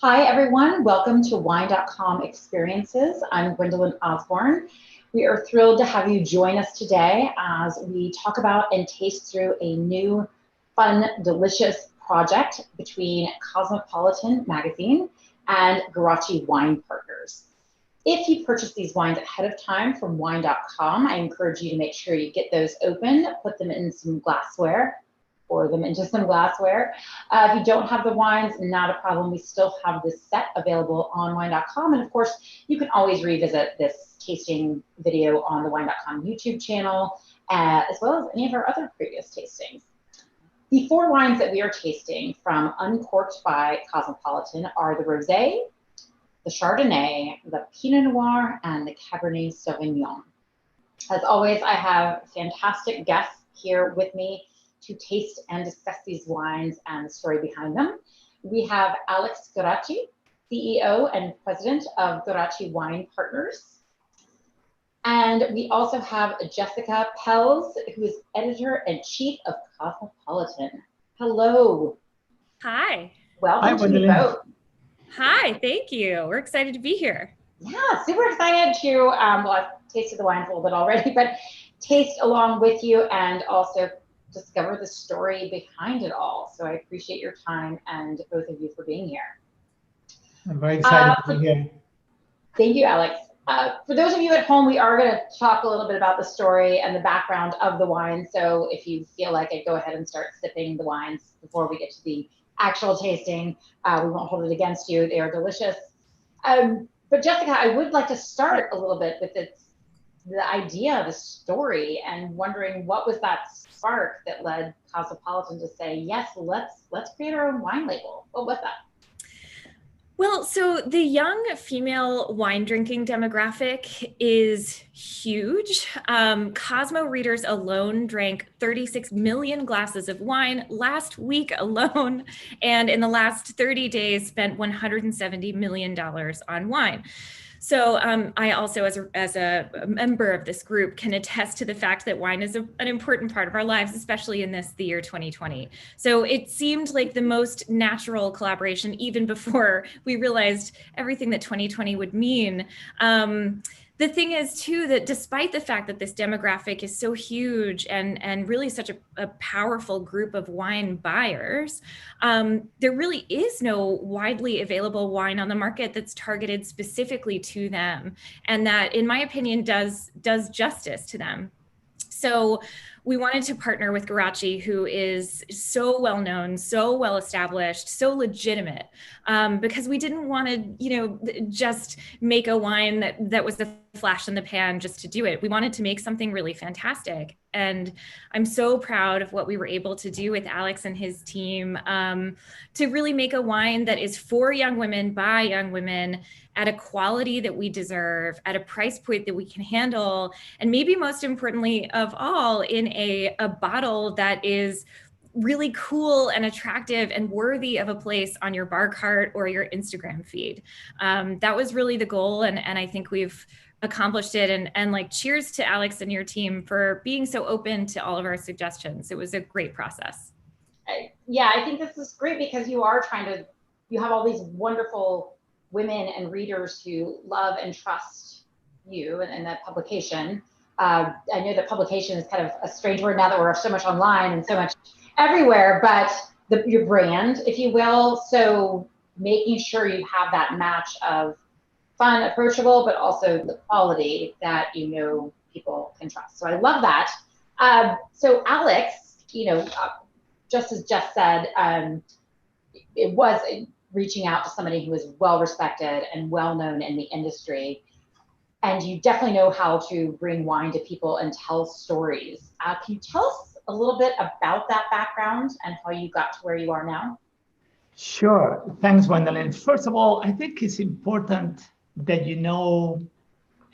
Hi, everyone. Welcome to Wine.com Experiences. I'm Gwendolyn Osborne. We are thrilled to have you join us today as we talk about and taste through a new, fun, delicious project between Cosmopolitan magazine and Garachi Wine Partners. If you purchase these wines ahead of time from Wine.com, I encourage you to make sure you get those open, put them in some glassware, pour them into some glassware. If you don't have the wines, not a problem. We still have this set available on Wine.com. And of course, you can always revisit this tasting video on the Wine.com YouTube channel, as well as any of our other previous tastings. The four wines that we are tasting from Uncorked by Cosmopolitan are the Rosé, the Chardonnay, the Pinot Noir, and the Cabernet Sauvignon. As always, I have fantastic guests here with me to taste and discuss these wines and the story behind them. We have Alex Garachi, CEO and President of Garachi Wine Partners. And we also have Jessica Pells, who is Editor-in-Chief of Cosmopolitan. Hello. Hi. Welcome to you both. Hi, thank you. We're excited to be here. Yeah, super excited to, well, I've tasted the wines a little bit already, but taste along with you and also discover the story behind it all. So I appreciate your time and both of you for being here. I'm very excited to be here. Thank you, Alex. For those of you at home, we are going to talk a little bit about the story and the background of the wine. So if you feel like it, go ahead and start sipping the wines before we get to the actual tasting. We won't hold it against you. They are delicious. But Jessica, I would like to start a little bit with the idea, the story, and wondering what was that spark that led Cosmopolitan to say, yes, let's create our own wine label. What was that? Well, so the young female wine drinking demographic is huge. Cosmo readers alone drank 36 million glasses of wine last week alone, and in the last 30 days spent $170 million on wine. So I also, as a member of this group, can attest to the fact that wine is an important part of our lives, especially in the year 2020. So it seemed like the most natural collaboration, even before we realized everything that 2020 would mean. The thing is, too, that despite the fact that this demographic is so huge and really such a powerful group of wine buyers, there really is no widely available wine on the market that's targeted specifically to them, and that, in my opinion, does justice to them. So we wanted to partner with Garachi, who is so well known, so well established, so legitimate, because we didn't want to, just make a wine that was a flash in the pan just to do it. We wanted to make something really fantastic. And I'm so proud of what we were able to do with Alex and his team to really make a wine that is for young women, by young women, at a quality that we deserve, at a price point that we can handle, and maybe most importantly of all, in a bottle that is really cool and attractive and worthy of a place on your bar cart or your Instagram feed. That was really the goal, and I think we've accomplished it. And cheers to Alex and your team for being so open to all of our suggestions. It was a great process. Yeah, I think this is great because you have all these wonderful women and readers who love and trust you and that publication. I know that publication is kind of a strange word now that we're so much online and so much everywhere, but your brand, if you will. So making sure you have that match of fun, approachable, but also the quality that people can trust. So I love that. So Alex, just as Jess said, it was reaching out to somebody who is well respected and well known in the industry. And you definitely know how to bring wine to people and tell stories. Can you tell us a little bit about that background and how you got to where you are now? Sure. Thanks, Gwendolyn. First of all, I think it's important that you know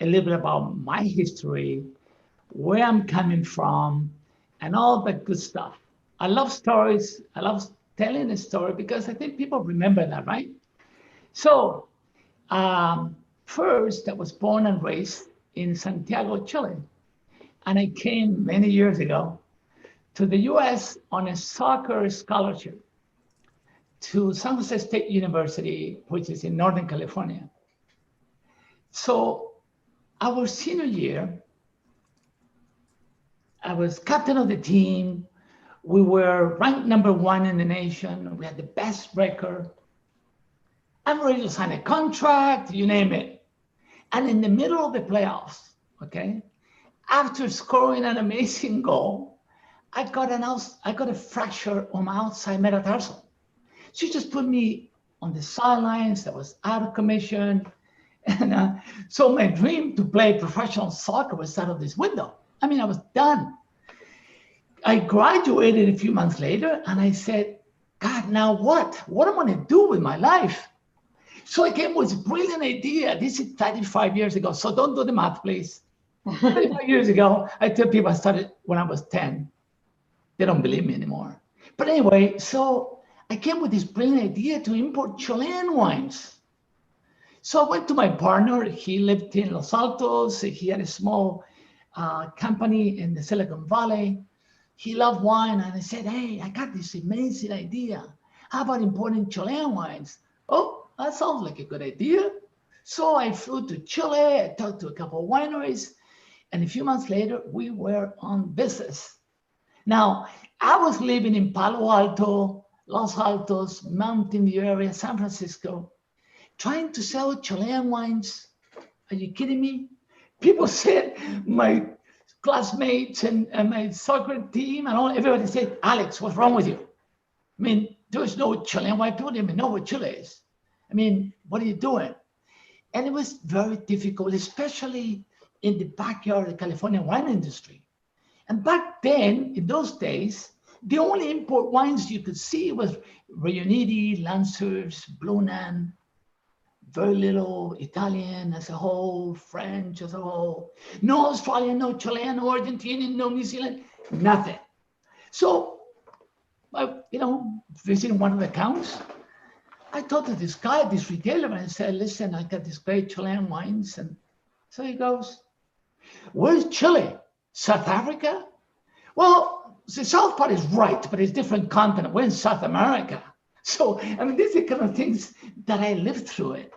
a little bit about my history, where I'm coming from, and all that good stuff. I love stories. I love telling a story because I think people remember that, right? So first, I was born and raised in Santiago, Chile. And I came many years ago to the US on a soccer scholarship. to San Jose State University, which is in Northern California. So our senior year, I was captain of the team. We were ranked #1 in the nation. We had the best record. I'm ready to sign a contract, you name it. And in the middle of the playoffs, okay, after scoring an amazing goal, I got a fracture on my outside metatarsal. She just put me on the sidelines. I was out of commission. And so my dream to play professional soccer was out of this window. I mean, I was done. I graduated a few months later and I said, God, now what? What am I going to do with my life? So I came with this brilliant idea. This is 35 years ago. So don't do the math, please. 35 years ago, I tell people I started when I was 10. They don't believe me anymore. But anyway, so I came with this brilliant idea to import Chilean wines. So I went to my partner. He lived in Los Altos. He had a small company in the Silicon Valley. He loved wine. And I said, hey, I got this amazing idea. How about importing Chilean wines? Oh, that sounds like a good idea. So I flew to Chile. I talked to a couple of wineries. And a few months later, we were on business. Now, I was living in Palo Alto, Los Altos, Mountain View area, San Francisco, trying to sell Chilean wines. Are you kidding me? People said, my classmates and my soccer team and all, everybody said, Alex, what's wrong with you? I mean, there was no Chilean wine. People didn't even know what Chile is. I mean, what are you doing? And it was very difficult, especially in the backyard of the California wine industry. And back then, in those days, the only import wines you could see was Riuniti, Lancers, Blunan, very little Italian as a whole, French as a whole, no Australian, no Chilean, no Argentinian, no New Zealand, nothing. So, visiting one of the accounts, I talked to this guy, this retailer, and I said, listen, I got these great Chilean wines. And so he goes, where's Chile? South Africa? Well, the south part is right, but it's different continent. We're in South America. So, I mean, these are the kind of things that I lived through it.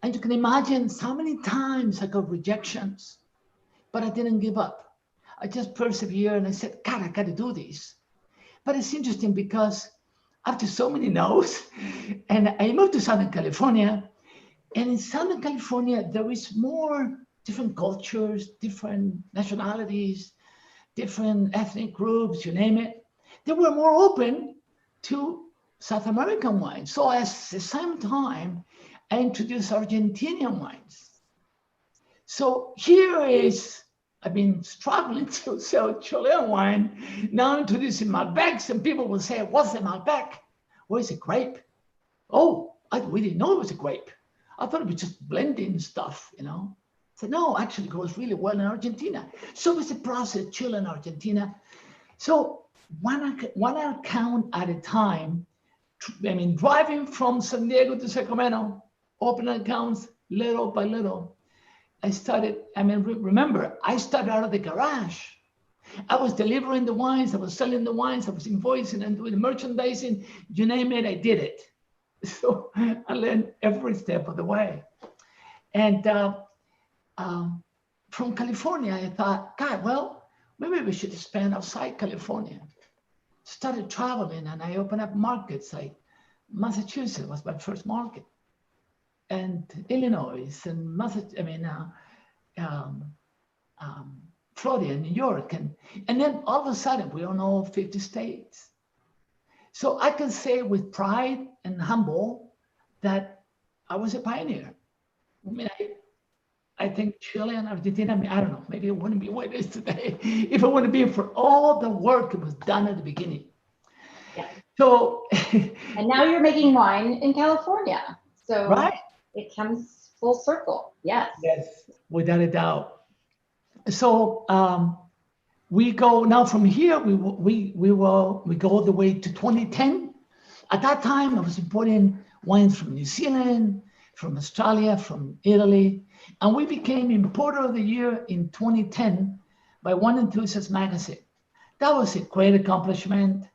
And you can imagine how many times I got rejections, but I didn't give up. I just persevered and I said, God, I got to do this. But it's interesting because after so many no's, and I moved to Southern California, and in Southern California, there is more different cultures, different nationalities, different ethnic groups, you name it. They were more open to South American wines. So at the same time, I introduced Argentinian wines. So I've been struggling to sell Chilean wine, now introducing Malbecs, and people will say, what's a Malbec? Well, it's a grape. Oh, we didn't know it was a grape. I thought it was just blending stuff, I said, no, actually it goes really well in Argentina. So it's a process, Chile and Argentina. So one account at a time, driving from San Diego to Sacramento, opening accounts little by little. I started, remember, I started out of the garage. I was delivering the wines, I was selling the wines, I was invoicing and doing merchandising, you name it, I did it. So I learned every step of the way. And from California, I thought, God, well, maybe we should expand outside California. Started traveling and I opened up markets like Massachusetts was my first market. And Illinois and Florida, New York, and then all of a sudden we own all 50 states. So I can say with pride and humble that I was a pioneer. I think Chile and Argentina, I don't know, maybe it wouldn't be what it is today if it wouldn't be for all the work that was done at the beginning. Yeah. So, and now you're making wine in California. So right. It comes full circle. Yes. Yes, without a doubt. So we go now from here. We go all the way to 2010. At that time, I was importing wines from New Zealand, from Australia, from Italy, and we became Importer of the Year in 2010 by Wine Enthusiast magazine. That was a great accomplishment.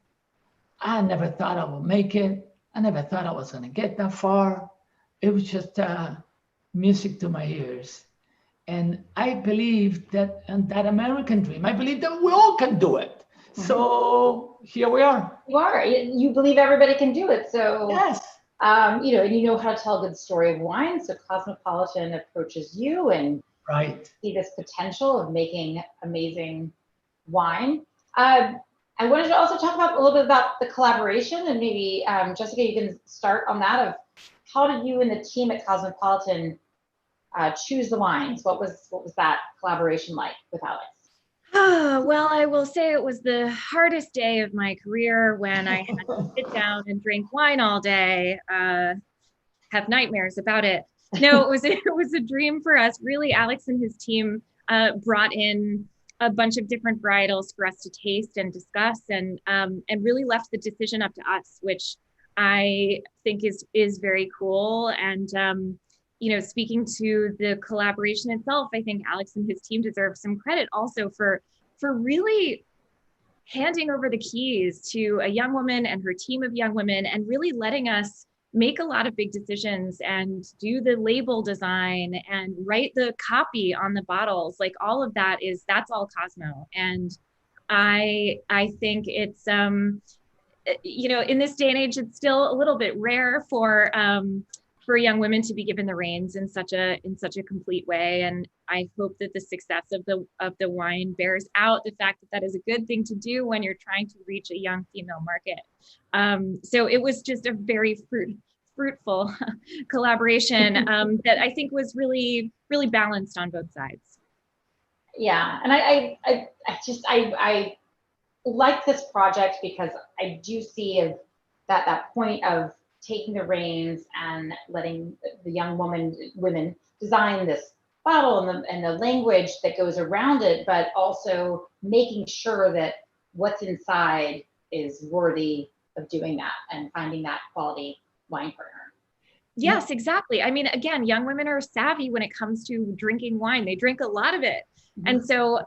I never thought I would make it. I never thought I was going to get that far. It was just music to my ears. And I believe that, and that American dream, I believe that we all can do it. Mm-hmm. So here we are. You are. You believe everybody can do it. So yes. And you know how to tell a good story of wine. So Cosmopolitan approaches you and see this potential of making amazing wine. I wanted to also talk about a little bit about the collaboration, and maybe Jessica, you can start on that. Of how did you and the team at Cosmopolitan choose the wines? What was that collaboration like with Alex? Well, I will say it was the hardest day of my career when I had to sit down and drink wine all day, have nightmares about it. No, it was a dream for us. Really, Alex and his team brought in a bunch of different varietals for us to taste and discuss, and really left the decision up to us, which I think is very cool. And speaking to the collaboration itself, I think Alex and his team deserve some credit also for really handing over the keys to a young woman and her team of young women, and really letting us make a lot of big decisions and do the label design and write the copy on the bottles. Like all of that that's all Cosmo. And I think it's in this day and age, it's still a little bit rare for young women to be given the reins in such a complete way. And I hope that the success of the wine bears out the fact that is a good thing to do when you're trying to reach a young female market. So it was just a very fruitful collaboration that I think was really, really balanced on both sides. Yeah, and I like this project because I do see that point of taking the reins and letting the young women design this bottle and the language that goes around it, but also making sure that what's inside is worthy of doing that and finding that quality wine partner. Yes, exactly. I mean, again, young women are savvy when it comes to drinking wine. They drink a lot of it. And so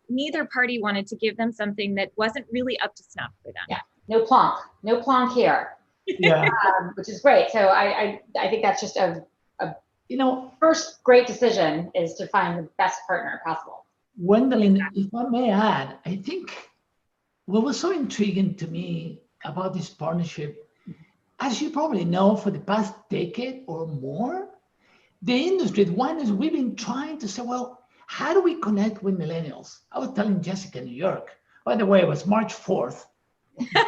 neither party wanted to give them something that wasn't really up to snuff for them. Yeah. No plonk here. Yeah. Which is great. So I think that's just a first great decision is to find the best partner possible. Gwendolyn, if I may add, I think what was so intriguing to me about this partnership, as you probably know, for the past decade or more, the industry, the wine industry, we've been trying to say, well, how do we connect with millennials? I was telling Jessica in New York, by the way, it was March 4th.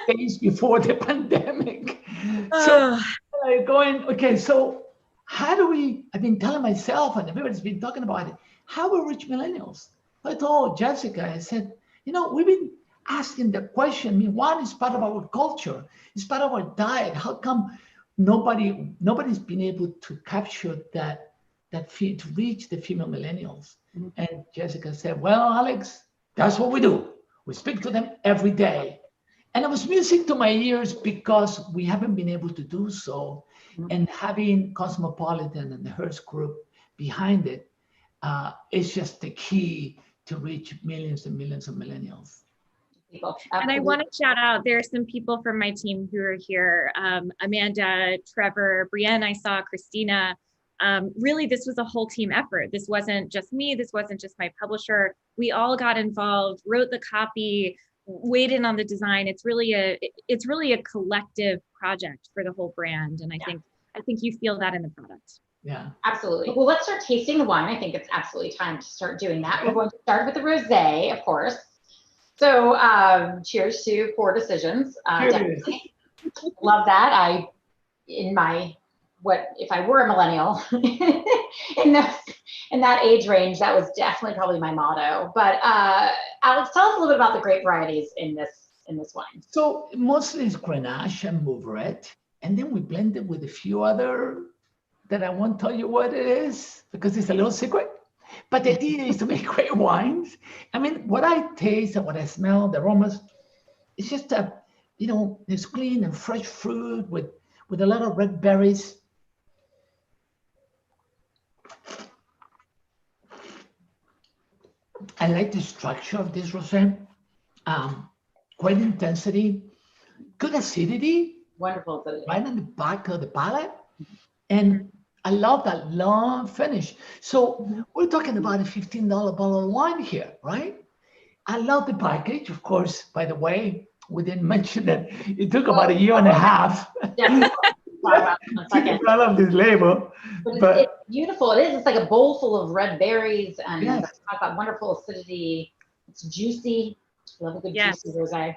Days before the pandemic. So so how do we, I've been telling myself and everybody's been talking about it, how we reach millennials? I told Jessica, I said, we've been asking the question, I mean, wine is part of our culture, it's part of our diet. How come nobody's been able to capture that to reach the female millennials? Mm-hmm. And Jessica said, well, Alex, that's what we do. We speak to them every day. And it was music to my ears because we haven't been able to do so. Mm-hmm. And having Cosmopolitan and the Hearst Group behind it is just the key to reach millions and millions of millennials. And I want to shout out, there are some people from my team who are here. Amanda, Trevor, Brienne, I saw, Christina. Really, this was a whole team effort. This wasn't just me. This wasn't just my publisher. We all got involved, wrote the copy, weighed in on the design. It's really a collective project for the whole brand, and I think you feel that in the product. Yeah, absolutely. Well, let's start tasting the wine. I think it's absolutely time to start doing that. We're going to start with the rosé, of course. So, cheers to poor decisions. Definitely love that. If I were a millennial in that age range, that was definitely probably my motto. But Alex, tell us a little bit about the grape varieties in this wine. So mostly it's Grenache and Mourvèdre, and then we blend it with a few other that I won't tell you what it is because it's a little secret. But the idea is to make great wines. I mean, what I taste and what I smell, the aromas, it's just it's clean and fresh fruit with a lot of red berries. I like the structure of this rosé, quite intensity, good acidity, Wonderful acidity. right in the back of the palate. And I love that long finish. So we're talking about a $15 bottle of wine here, right? I love the package. Of course, by the way, we didn't mention that it took about a year and a half Yeah. to develop this label. But it's beautiful. It is. It's like a bowl full of red berries and Yes. it's got wonderful acidity. It's juicy. Love a good juicy rosé.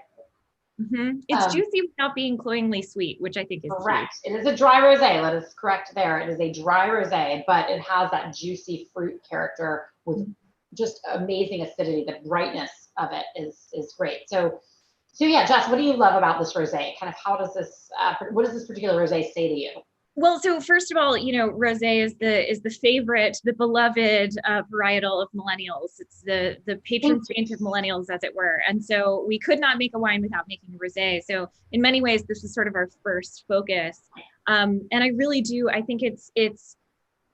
It's juicy without being cloyingly sweet, which I think is correct. It is a dry rosé. Let us correct there. It is a dry rosé, but it has that juicy fruit character with just amazing acidity. The brightness of it is great. So yeah, Jess, what do you love about this rosé? Kind of how does this, what does this particular rosé say to you? Well, so first of all, rosé is the favorite, the beloved varietal of millennials. It's the patron saint of millennials, as it were. And so we could not make a wine without making a rosé. So in many ways, this is sort of our first focus. And I really do. I think it's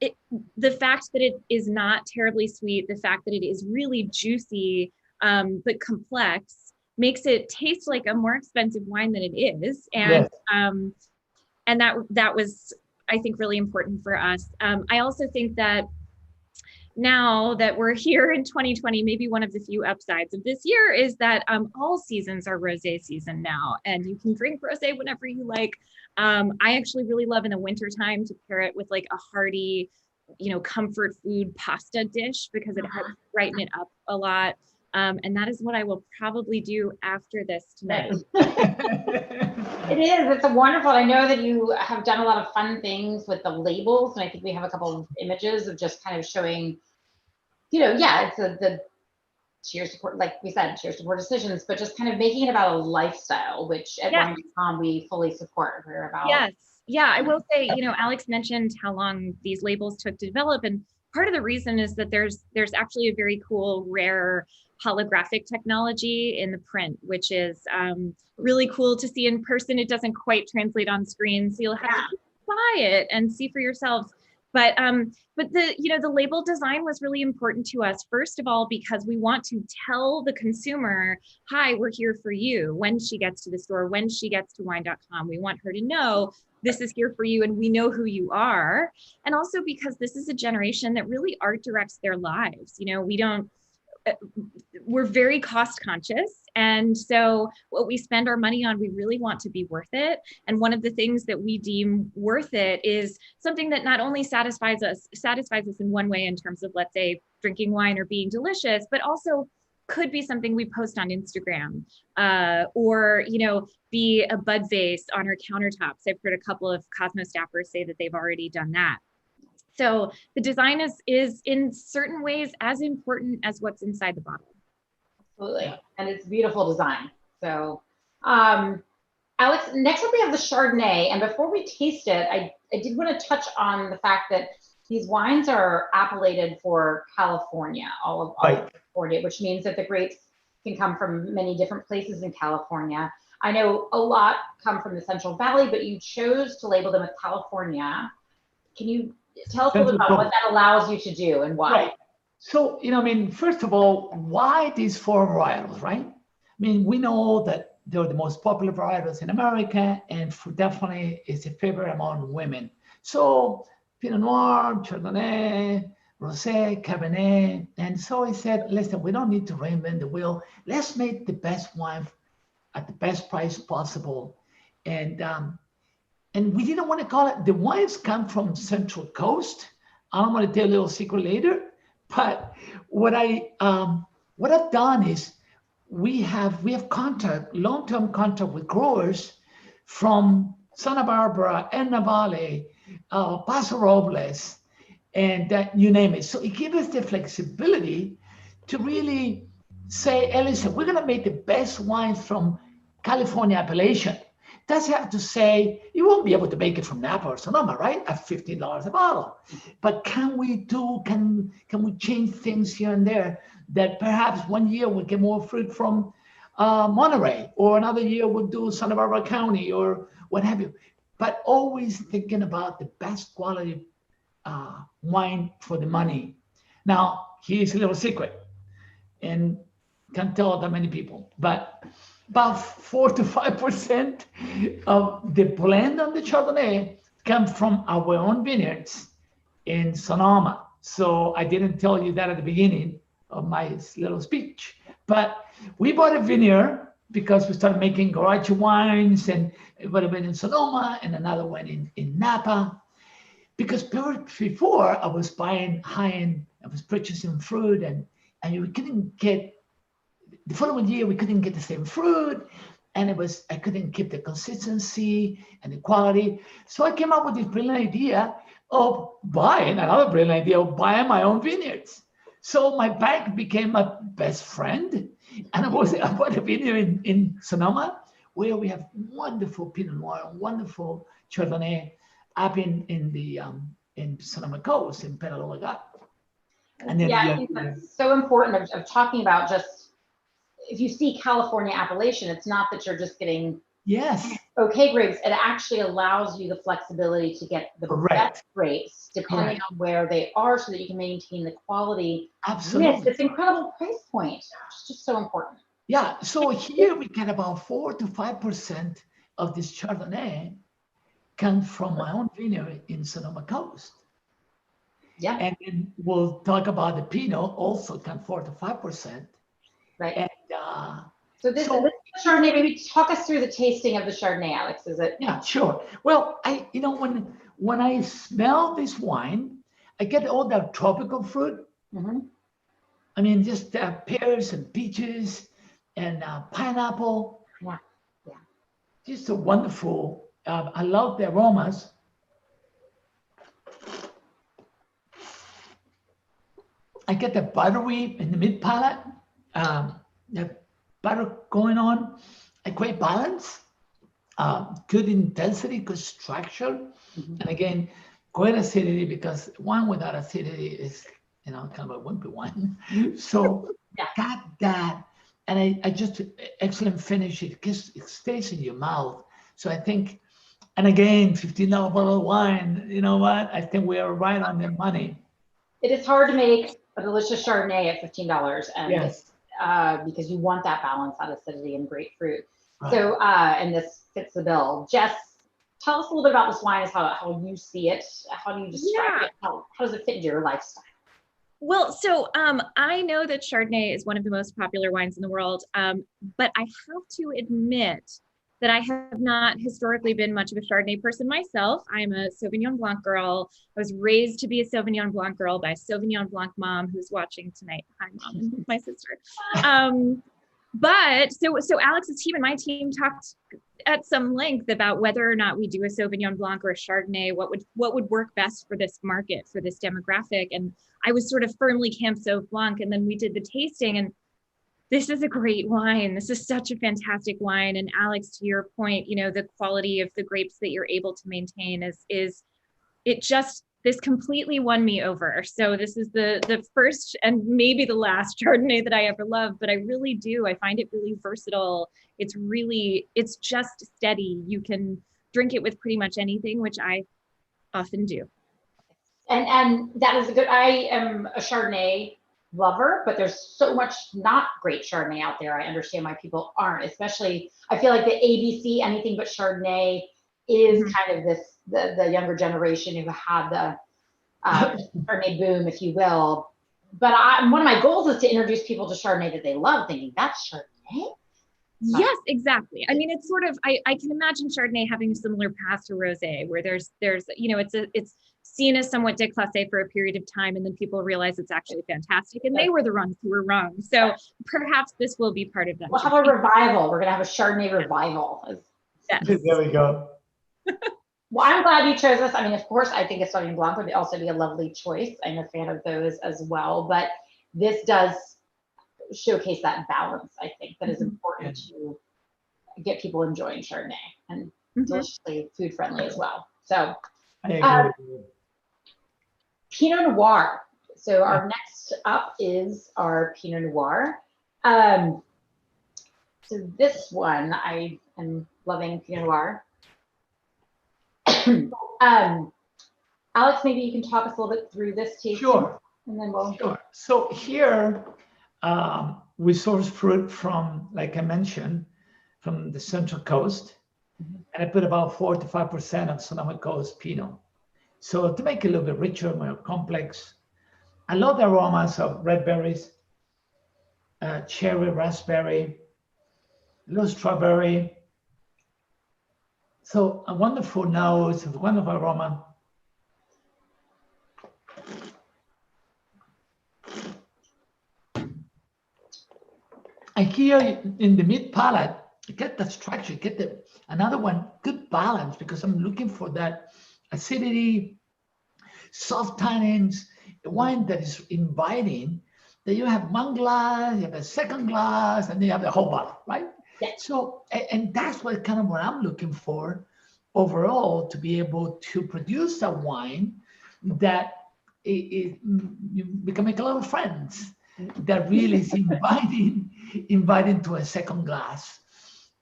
the fact that it is not terribly sweet, the fact that it is really juicy, but complex, makes it taste like a more expensive wine than it is. And and that was, I think, really important for us. I also think that now that we're here in 2020, maybe one of the few upsides of this year is that all seasons are rosé season now, and you can drink rosé whenever you like. I actually really love in the wintertime to pair it with like a hearty, comfort food pasta dish, because it helps brighten it up a lot. And that is what I will probably do after this tonight. It is. It's a wonderful. I know that you have done a lot of fun things with the labels, and I think we have a couple of images of just kind of showing, it's the cheers to poor, like we said, cheers to poor decisions, but just kind of making it about a lifestyle, which at Wine.com we fully support. We're about. Yes. Yeah, I will say, Alex mentioned how long these labels took to develop, and part of the reason is that there's actually a very cool, rare holographic technology in the print, which is really cool to see in person. It doesn't quite translate on screen, so you'll have to buy it and see for yourselves. But the label design was really important to us. First of all, because we want to tell the consumer, hi, we're here for you. When she gets to the store, when she gets to Wine.com, we want her to know this is here for you and we know who you are. And also because this is a generation that really art directs their lives. We're very cost conscious. And so what we spend our money on, we really want to be worth it. And one of the things that we deem worth it is something that not only satisfies us in one way in terms of, let's say, drinking wine or being delicious, but also could be something we post on Instagram, or be a bud vase on our countertops. I've heard a couple of Cosmo staffers say that they've already done that. So the design is in certain ways as important as what's inside the bottle. Absolutely, and it's beautiful design. So, Alex, next up we have the Chardonnay, and before we taste it, I did want to touch on the fact that these wines are appellated for California, all of California, which means that the grapes can come from many different places in California. I know a lot come from the Central Valley, but you chose to label them as California. Can you tell us a little bit about what that allows you to do and why? Right. So, first of all, why these four varietals, right? We know that they're the most popular varietals in America, and definitely is a favorite among women. So Pinot Noir, Chardonnay, Rosé, Cabernet. And so I said, listen, we don't need to reinvent the wheel. Let's make the best wine at the best price possible. And we didn't want to call it, the wines come from Central Coast. I'm going to tell you a little secret later. But what I've done is we have long-term contact with growers from Santa Barbara, Edna Valley, Paso Robles, and you name it. So it gives us the flexibility to really say, hey, listen, we're going to make the best wines from California appellation. Does have to say you won't be able to make it from Napa or Sonoma, right? At $15 a bottle. But can we change things here and there that perhaps one year we'll get more fruit from Monterey, or another year we'll do Santa Barbara County or what have you. But always thinking about the best quality wine for the money. Now, here's a little secret, and can't tell that many people, but about 4 to 5% of the blend of the Chardonnay come from our own vineyards in Sonoma. So I didn't tell you that at the beginning of my little speech, but we bought a vineyard because we started making garage wines, and we bought a vineyard in Sonoma and another one in Napa. Because before I was buying high-end, I was purchasing fruit, and we couldn't get, the following year we couldn't get the same fruit, and I couldn't keep the consistency and the quality. So I came up with this brilliant idea of buying my own vineyards. So my bank became my best friend, and I bought a vineyard in Sonoma, where we have wonderful Pinot Noir, wonderful Chardonnay, up in Sonoma Coast in Penaloga. And then I think that's so important of talking about. Just if you see California appellation, it's not that you're just getting okay grapes. It actually allows you the flexibility to get the best grapes depending on where they are, so that you can maintain the quality. Absolutely. Yes, it's incredible price point. It's just so important. Yeah. So here we get about 4 to 5% of this Chardonnay comes from my own vineyard in Sonoma Coast. Yeah. And then we'll talk about the Pinot, also comes 4 to 5%. Right. And so this Chardonnay, maybe talk us through the tasting of the Chardonnay, Alex. Is it? Yeah, sure. Well, when I smell this wine, I get all that tropical fruit. Mm-hmm. I mean, just pears and peaches and pineapple. Yeah. Just a wonderful. I love the aromas. I get the buttery in the mid palate. The butter going on. A great balance. Good intensity, good structure, and again, great acidity, because wine without acidity is, kind of a wimpy wine. So got that, and I just excellent finish. It stays in your mouth. So I think, and again, $15 bottle of wine. You know what? I think we are right on the money. It is hard to make a delicious Chardonnay at $15, and because you want that balance, that acidity and grapefruit. Right. So, and this fits the bill. Jess, tell us a little bit about this wine, how you see it. How do you describe it? How does it fit into your lifestyle? Well, so I know that Chardonnay is one of the most popular wines in the world, but I have to admit that I have not historically been much of a Chardonnay person myself. I'm a Sauvignon Blanc girl. I was raised to be a Sauvignon Blanc girl by a Sauvignon Blanc mom who's watching tonight. Hi, Mom, and my sister. But so Alex's team and my team talked at some length about whether or not we do a Sauvignon Blanc or a Chardonnay, what would work best for this market, for this demographic. And I was sort of firmly Camp Sauv Blanc, and then we did the tasting, and this is a great wine. This is such a fantastic wine. And Alex, to your point, the quality of the grapes that you're able to maintain this completely won me over. So this is the first and maybe the last Chardonnay that I ever loved, but I really do. I find it really versatile. It's just steady. You can drink it with pretty much anything, which I often do. And that is I am a Chardonnay lover, but there's so much not great Chardonnay out there. I understand why people aren't, especially, I feel like the ABC, anything but Chardonnay, is kind of the younger generation who had the Chardonnay boom, if you will. But one of my goals is to introduce people to Chardonnay that they love, thinking that's Chardonnay. Yes, exactly. I mean, it's sort of, I can imagine Chardonnay having a similar path to rosé, where there's it's seen as somewhat déclassé for a period of time, and then people realize it's actually fantastic, and they were the ones who were wrong. So perhaps this will be part of that. We'll have a revival. We're going to have a Chardonnay revival. Yes. There we go. Well, I'm glad you chose this. I mean, of course, I think a Sauvignon Blanc would also be a lovely choice. I'm a fan of those as well, but this does showcase that balance, I think, that is important to get people enjoying Chardonnay, and deliciously food friendly as well. So Pinot Noir. So our next up is our Pinot Noir. So this one, I am loving Pinot Noir. Alex, maybe you can talk us a little bit through this tasting. Sure. And then we'll. Sure. So here we source fruit from, like I mentioned, from the Central Coast, and I put about 4 to 5% of Sonoma Coast Pinot. So to make it a little bit richer, more complex. I love the aromas of red berries, cherry, raspberry, a little strawberry. So a wonderful nose, a wonderful aroma. And here in the mid palate, you get that structure, you get another one, good balance, because I'm looking for that acidity, soft tannins, a wine that is inviting, that you have one glass, you have a second glass, and then you have the whole bottle, right? Yeah. So, and that's what I'm looking for overall, to be able to produce a wine that you can make a lot of friends, that really is inviting to a second glass.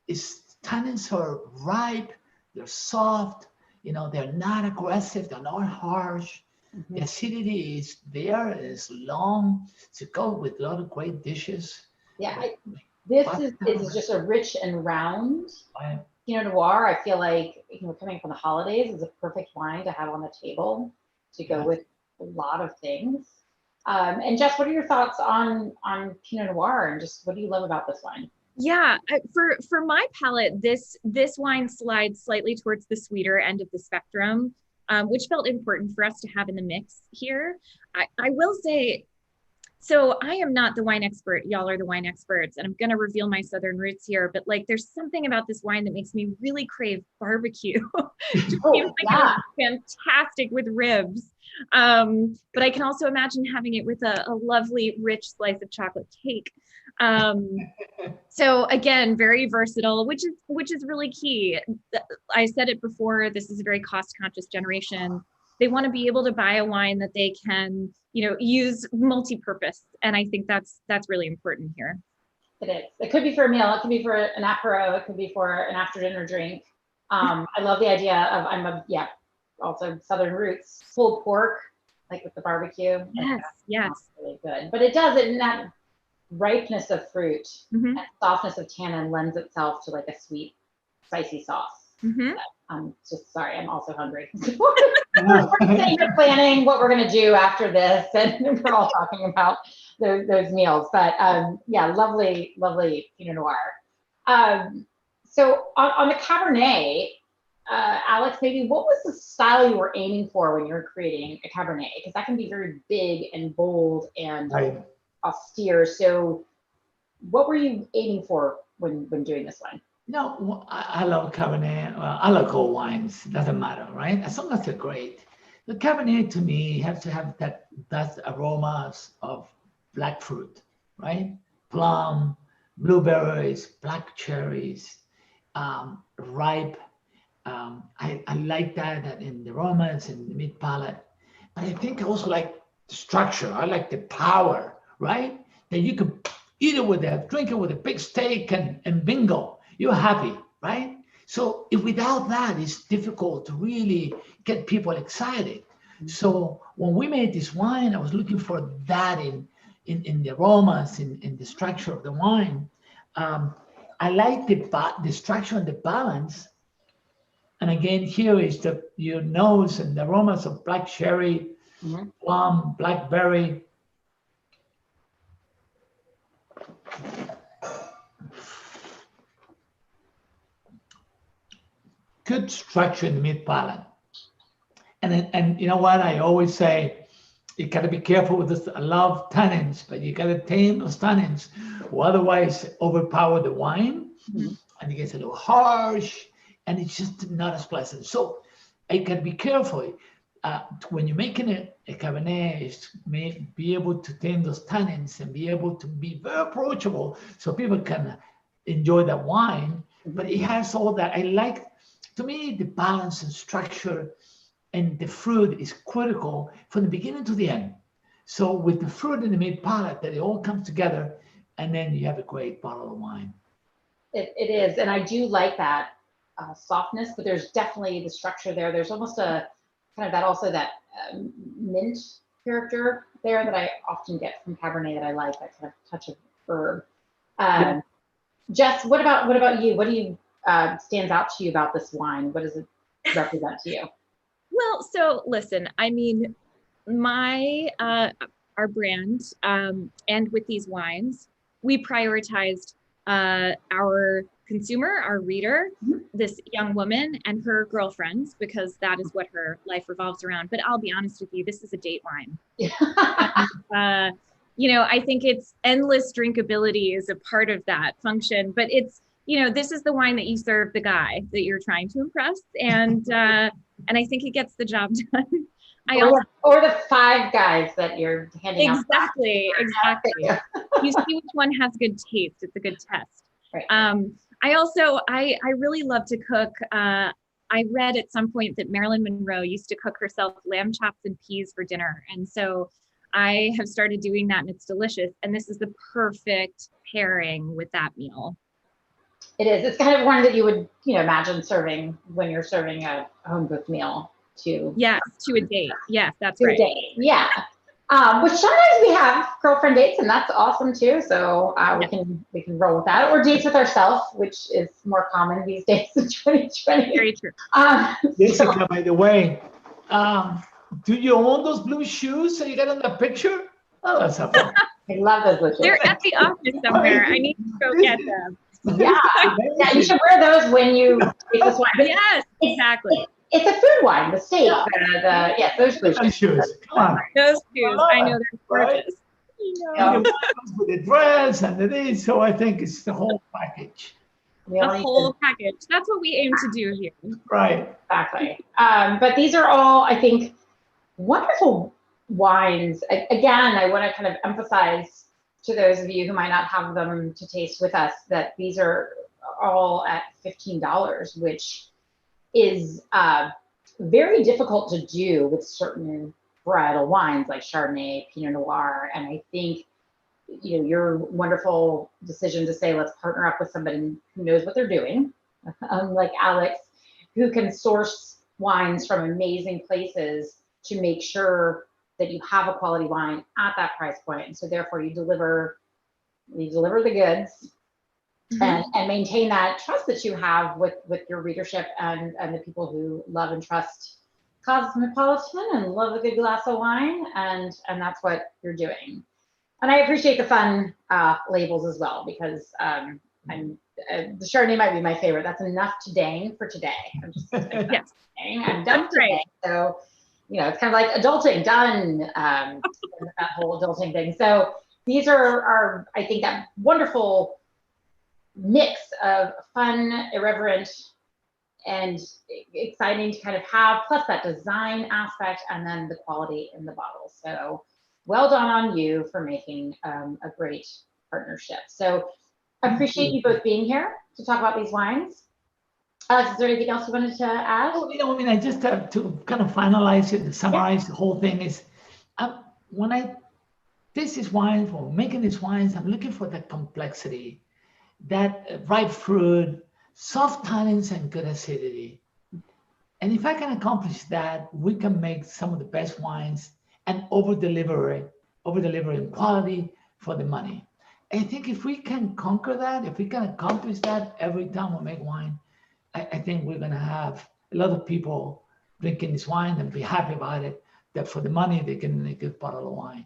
Its tannins are ripe, they're soft, they're not aggressive, they're not harsh. Mm-hmm. The acidity is there, it's long to go with a lot of great dishes. Yeah, this is just a rich and round Pinot Noir. I feel like, coming from the holidays, is a perfect wine to have on the table to go with a lot of things. And Jess, what are your thoughts on Pinot Noir, and just what do you love about this wine? Yeah, for my palate, this wine slides slightly towards the sweeter end of the spectrum, which felt important for us to have in the mix here. I will say, so I am not the wine expert. Y'all are the wine experts, and I'm going to reveal my Southern roots here. But there's something about this wine that makes me really crave barbecue. It seems like it would be fantastic with ribs. But I can also imagine having it with a lovely, rich slice of chocolate cake. So again, very versatile, which is really key. I said it before, this is a very cost-conscious generation. They want to be able to buy a wine that they can, use multi-purpose. And I think that's really important here. It is. It could be for a meal. It could be for an apéro. It could be for an after-dinner drink. I love the idea of, also Southern roots, pulled pork, like with the barbecue. Yes. Really good. But it does it in that ripeness of fruit and softness of tannin lends itself to like a sweet, spicy sauce. I'm just sorry, I'm also hungry. We're sitting here planning what we're going to do after this, and we're all talking about those meals. But lovely Pinot Noir. So on the Cabernet, Alex, maybe what was the style you were aiming for when you were creating a Cabernet? Because that can be very big and bold and austere. So what were you aiming for when doing this one? No, I love Cabernet. I like all wines. Doesn't matter, right? As long as they're great. The Cabernet to me has to have that aromas of black fruit, right? Plum, blueberries, black cherries, ripe. I like that in the aromas and the mid palate. But I think I also like the structure. I like the power, right? That you can eat it drink it with a big steak and bingo. You're happy, right? So without that, it's difficult to really get people excited. So when we made this wine, I was looking for that in the aromas, in the structure of the wine. I like the structure and the balance. And again, here is your nose and the aromas of black cherry, plum, blackberry. Good structure in the mid palate. And you know what? I always say, you got to be careful with this. I love tannins, but you got to tame those tannins, or otherwise overpower the wine, and it gets a little harsh, and it's just not as pleasant. So I got to be careful. When you're making a Cabernet, is be able to tame those tannins and be able to be very approachable, so people can enjoy that wine. But it has all that. I like. To me, the balance and structure and the fruit is critical from the beginning to the end. So with the fruit in the mid palate, that it all comes together, and then you have a great bottle of wine. It is, and I do like that softness, but there's definitely the structure there. There's almost a kind of that mint character there that I often get from Cabernet that I like, that kind of touch of herb. Jess, what about you? What do you stands out to you about this wine? What does it represent to you? Well, so listen, I mean, my our brand, and with these wines, we prioritized our consumer, our reader, this young woman and her girlfriends, because that is what her life revolves around. But I'll be honest with you, this is a date wine. And, I think it's endless drinkability is a part of that function, but it's, this is the wine that you serve the guy that you're trying to impress. And I think it gets the job done. Or the 5 guys that you're handing out. Exactly. You see which one has good taste. It's a good test. Right. I really love to cook. I read at some point that Marilyn Monroe used to cook herself lamb chops and peas for dinner. And so I have started doing that, and it's delicious. And this is the perfect pairing with that meal. It is. It's kind of one that you would, imagine serving when you're serving a home cooked meal to. Yes, to a date. Yes, that's to right. A date. Yeah. Which sometimes we have girlfriend dates, and that's awesome too. So we can roll with that, or dates with ourselves, which is more common these days in 2020. Very true. Jessica, by the way, do you own those blue shoes that you got in the picture? Oh, that's something. I love those blue shoes. They're at the office somewhere. I need to go get them. Yeah, you should wear those when you take this wine. But yes, exactly. It's a food wine, the steak, those blue shoes. Come on. Those shoes, I know they're gorgeous. Right? With the dress and the this, so I think it's the whole package. The whole package. That's what we aim to do here. Right. Exactly. But these are all, I think, wonderful wines. Again, I want to kind of emphasize to those of you who might not have them to taste with us that these are all at $15, which is very difficult to do with certain varietal wines like Chardonnay, Pinot Noir. And I think, your wonderful decision to say, let's partner up with somebody who knows what they're doing, like Alex, who can source wines from amazing places to make sure that you have a quality wine at that price point. And so therefore you deliver the goods. And maintain that trust that you have with your readership and the people who love and trust Cosmopolitan and love a good glass of wine, and that's what you're doing. And I appreciate the fun labels as well, because the Chardonnay might be my favorite. That's enough to for today. I'm just yes. I'm done today. So it's kind of like adulting, done, that whole adulting thing. So these are I think that wonderful mix of fun, irreverent, and exciting to kind of have, plus that design aspect, and then the quality in the bottle. So well done on you for making a great partnership. So I appreciate you both being here to talk about these wines. Alex, is there anything else you wanted to add? Well, I just have to kind of finalize it and summarize the whole thing is, when I taste these wines or making these wines, I'm looking for the complexity, that ripe fruit, soft tannins, and good acidity. And if I can accomplish that, we can make some of the best wines and over-deliver in quality for the money. And I think if we can conquer that, if we can accomplish that every time we make wine, I think we're going to have a lot of people drinking this wine and be happy about it, that for the money, they can make a good bottle of wine.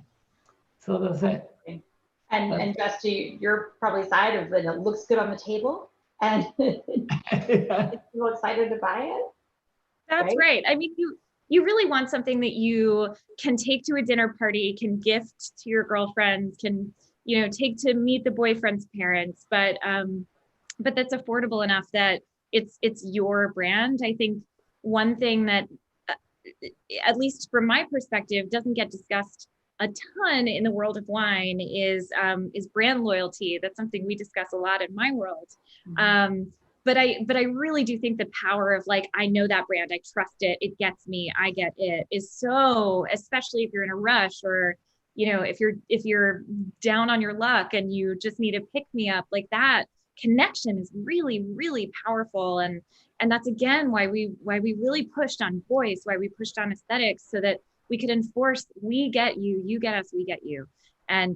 So that's it. And just to your probably side of it looks good on the table and people excited to buy it. That's right. I mean, you really want something that you can take to a dinner party, can gift to your girlfriends, can take to meet the boyfriend's parents, but that's affordable enough that it's your brand. I think one thing that, at least from my perspective, doesn't get discussed a ton in the world of wine is brand loyalty. That's something we discuss a lot in my world. But I really do think the power of I know that brand, I trust it, it gets me, I get it, is so, especially if you're in a rush or, if you're down on your luck and you just need a pick me up, that connection is really, really powerful. And that's again why we really pushed on voice, why we pushed on aesthetics, so that we could enforce, we get you, you get us, we get you. And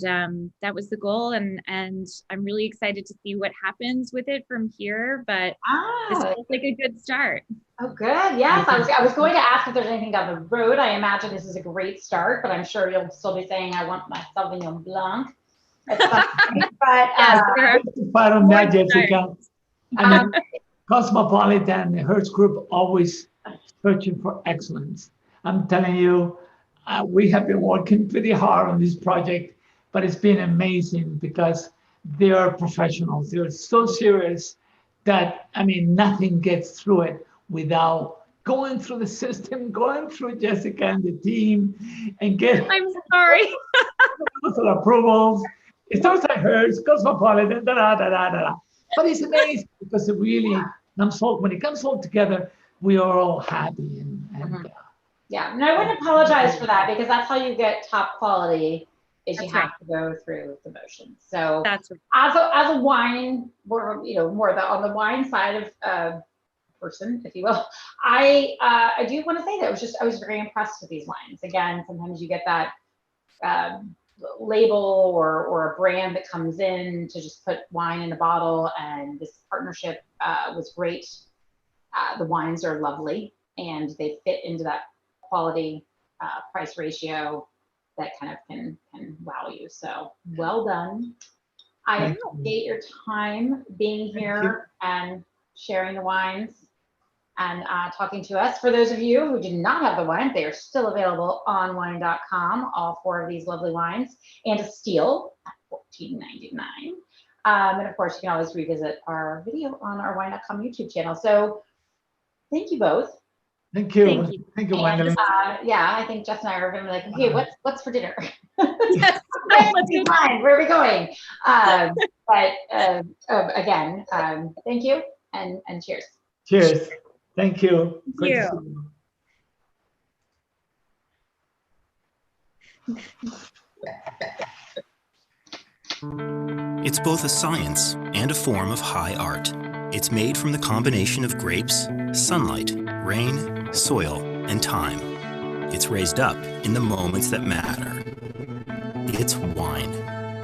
that was the goal. And I'm really excited to see what happens with it from here. But this feels like a good start. Oh, good. Yes, I was going to ask if there's anything down the road. I imagine this is a great start, but I'm sure you'll still be saying, I want my Sauvignon Blanc. But part of that, Jessica. I mean, Cosmopolitan, the Hertz Group, always searching for excellence. I'm telling you, we have been working pretty hard on this project, but it's been amazing because they are professionals. They're so serious that, I mean, nothing gets through it without going through the system, going through Jessica and the team, and get. I'm sorry. Approvals. It starts at Hertz, Cosmopolitan, But it's amazing because it really comes all, when it comes all together, we are all happy. Yeah, and I wouldn't apologize for that because that's how you get top quality. Is you have to go through the motions. So that's right. As a wine, more on the wine side of person, if you will, I do want to say that I was very impressed with these wines. Again, sometimes you get that label or a brand that comes in to just put wine in a bottle, and this partnership was great. The wines are lovely and they fit into that quality price ratio that kind of can wow you. So well done. I appreciate your time being here and sharing the wines and talking to us. For those of you who did not have the wine, they are still available on Wine.com, all 4 of these lovely wines, and a steal at $14.99. And of course, you can always revisit our video on our Wine.com YouTube channel. So thank you both. Thank you. Thank you, Gwendolyn. Yeah, I think Jess and I are going to be like, okay, what's for dinner? Yes. Fine. Where are we going? Again, thank you and cheers. Cheers. Thank you. Thank you. It's both a science and a form of high art. It's made from the combination of grapes, sunlight, rain, soil, and time. It's raised up in the moments that matter. It's wine.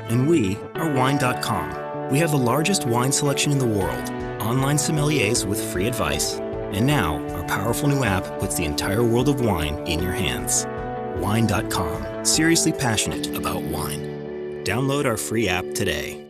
And we are Wine.com. We have the largest wine selection in the world, online sommeliers with free advice, and now our powerful new app puts the entire world of wine in your hands. Wine.com. Seriously passionate about wine. Download our free app today.